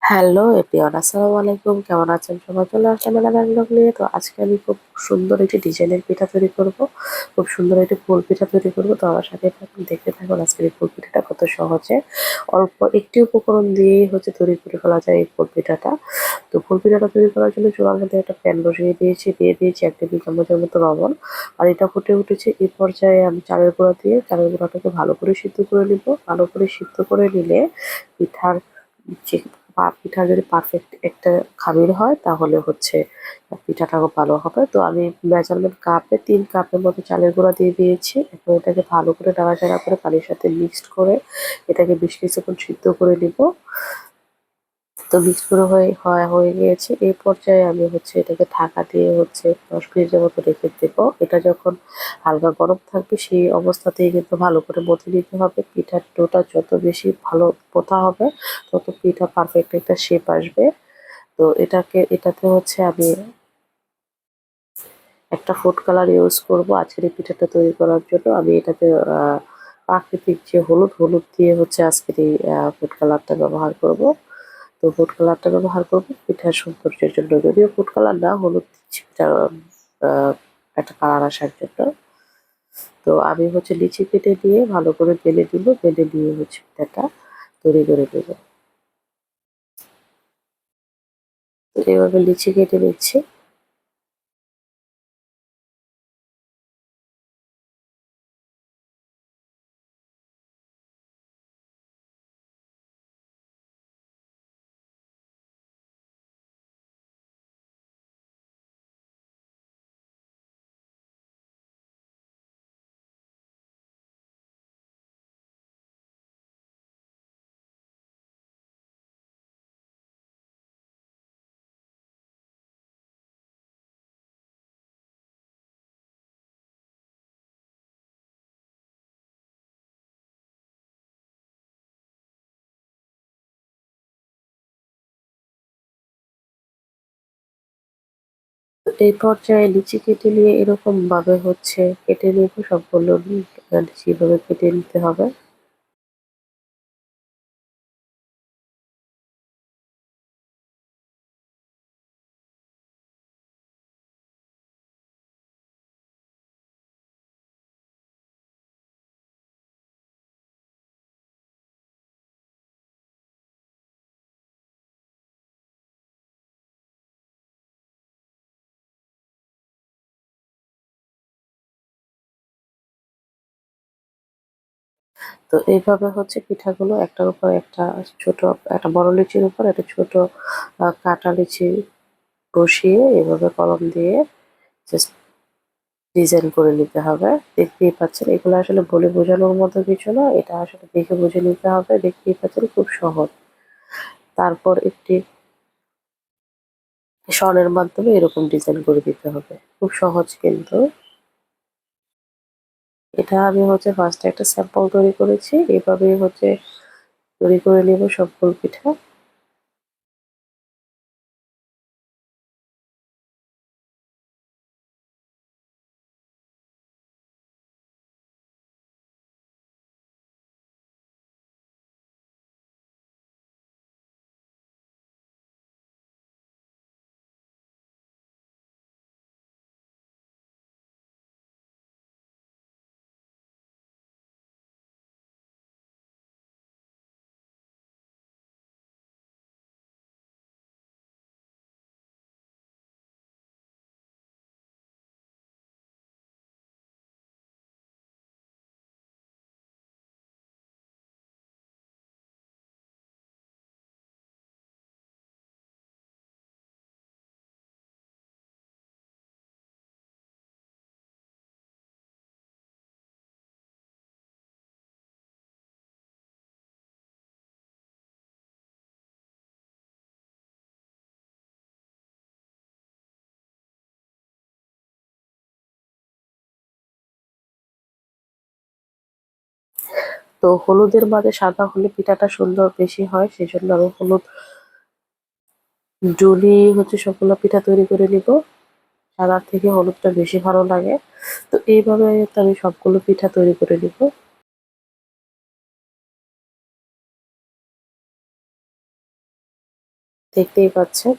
Hello everyone, আসসালামু আলাইকুম। কেমন আছেন সবাই? চলে আসলাম মেলামেন ব্লগ নিয়ে। তো আজকে আমি খুব সুন্দর একটি ডিজাইনের পিঠা তৈরি করব। খুব সুন্দর একটি ফুল পিঠা তৈরি করব। তো আমার সাথে থাকুন, দেখতে থাকুন আজকের এই ফুল পিঠাটা কত সহজে অল্প একটি উপকরণ দিয়েই তৈরি করে ফেলা যায় এই ফুল পিঠাটা। তো ফুল পিঠাটা তৈরি করার জন্য চুলার মধ্যে একটা প্যান বসিয়ে দিয়েছি, দিয়ে দিয়েছি 1 টেবিল চামচের মতো লবণ। আর এটা ফুটে উঠেছে, এই পর্যায়ে আমি চালের গুঁড়া দিয়ে চালের গুঁড়াটাকে ভালো করে সিদ্ধ করে নিব। ভালো করে সিদ্ধ করে নিলে পিঠার যে পিঠা যদি পারফেক্ট একটা খামির হয় তাহলে পিঠাটাও ভালো হবে। তো আমি মেজারমেন্ট কাপে 3 কাপের মতো চালের গুঁড়া দিয়ে দিয়েছি। এখন এটাকে ভালো করে নাড়াচাড়া করে পানির সাথে মিক্সড করে এটাকে বেশ কিছুক্ষণ সিদ্ধ করে নিব। তো মিক্স করে হয়ে গিয়েছে। এই পর্যায়ে আমি এটাকে ঢাকা দিয়ে 10 মিনিটের মতো রেখে দেবো। এটা যখন হালকা গরম থাকবে সেই অবস্থাতেই কিন্তু ভালো করে মথে নিতে হবে। পিঠার ডোটা যত বেশি ভালো মথা হবে তত পিঠা পারফেক্ট একটা শেপ আসবে। তো এটাতে আমি একটা ফুড কালার ইউজ করব আজকের এই পিঠাটা তৈরি করার জন্য। আমি এটাতে প্রাকৃতিক যে হলুদ দিয়ে আজকের এই ফুড কালারটা ব্যবহার করব। তো ফুড কালারটা ব্যবহার করব পিঠার সৌন্দর্যের জন্য। যদিও ফুড কালার না, হলুদ দিচ্ছি পিঠার একটা কালার আসার জন্য। তো আমি লিচি কেটে দিয়ে ভালো করে বেলে দিব। বেলে দিয়ে পিঠাটা তৈরি করে নেব। তো এভাবে লিচি কেটে নিচ্ছি। তো এই পর্যায়ে লিচি কেটে নিয়ে এরকম ভাবে কেটে নেব সবগুলো। লিচি এভাবে কেটে নিতে হবে। তো এইভাবে পিঠাগুলো একটার উপর একটা ছোট, একটা বড় লিচির উপর একটা ছোট কাটা লিচি বসিয়ে এভাবে কলম দিয়ে জাস্ট ডিজাইন করে নিতে হবে। দেখতেই পাচ্ছেন এগুলো আসলে বলে বোঝানোর মতো কিছু না, এটা আসলে দেখে বুঝে নিতে হবে। দেখতেই পাচ্ছেন খুব সহজ। তারপর একটি শনের মাধ্যমে এরকম ডিজাইন করে দিতে হবে। খুব সহজ কিন্তু। এটা আমি ফার্স্টে একটা স্যাম্পল তৈরি করেছি। এভাবেই তৈরি করে নেব সবগুলো পিঠা। তো হলুদের মাঝে সাদা হলে পিঠাটা সুন্দর বেশি হয়, সেজন্য আমি হলুদ জুলি সবগুলো পিঠা তৈরি করে নিব। সাদার থেকে হলুদটা বেশি ভালো লাগে। তো এইভাবে আমি সবগুলো পিঠা তৈরি করে নিব। দেখতেই পাচ্ছেন।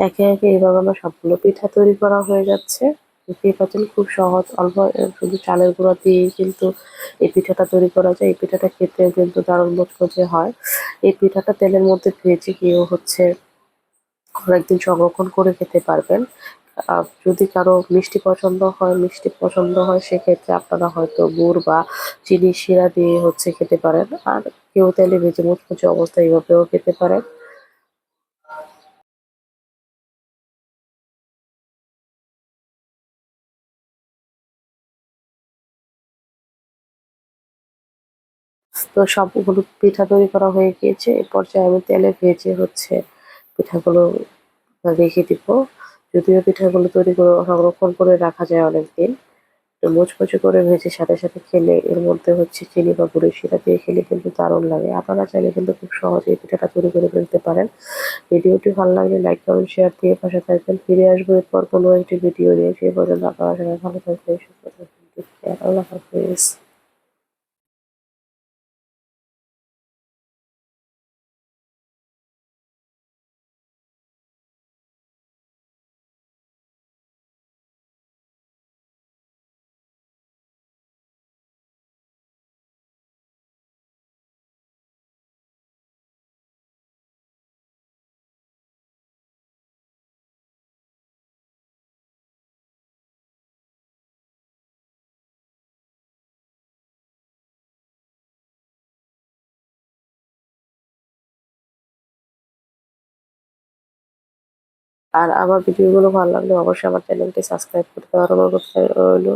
একে একে এইভাবে আমার সবগুলো পিঠা তৈরি করা হয়ে যাচ্ছে। দেখতেই পাচ্ছেন খুব সহজ, অল্প শুধু চালের গুঁড়া দিয়েই কিন্তু এই পিঠাটা তৈরি করা যায়। এই পিঠাটা খেতে কিন্তু দারুণ মুচমুচে হয়। এই পিঠাটা তেলের মধ্যে ভেজে কেউ হচ্ছে কয়েকদিন সংরক্ষণ করে খেতে পারবেন। যদি কারো মিষ্টি পছন্দ হয় সেক্ষেত্রে আপনারা হয়তো গুড় বা চিনির শিরা দিয়ে হচ্ছে খেতে পারেন। আর কেউ তেলে ভেজে মুচমুচে অবস্থায় এভাবেও খেতে পারেন। তো সবগুলো পিঠা তৈরি করা হয়ে গিয়েছে। এ পর্যায়ে আমি তেলে ভেজে হচ্ছে পিঠাগুলো রেখে দিব। যদিও পিঠাগুলো তৈরি করে সংরক্ষণ করে রাখা যায় অনেকদিন। তো মুচমুচে করে ভেজে সাথে সাথে খেলে এর মধ্যে হচ্ছে চিনি বা গুড়ের শিরা দিয়ে খেলে কিন্তু দারুণ লাগে। আপনারা চাইলে কিন্তু খুব সহজেই পিঠাটা তৈরি করে ফেলতে পারেন। ভিডিওটি ভালো লাগলে লাইক, কমেন্ট, শেয়ার দিয়ে পাশে থাকবেন। ফিরে আসবো এরপর কোনো একটি ভিডিও নিয়ে। সেই পর্যন্ত আপনারা সবাই ভালো থাকবেন, সুস্থ থাকবেন। Take care. আল্লাহ হাফেজ। আর আমার ভিডিওগুলো ভালো লাগলে অবশ্যই আমার চ্যানেলটি সাবস্ক্রাইব করতে অনুরোধ রইল।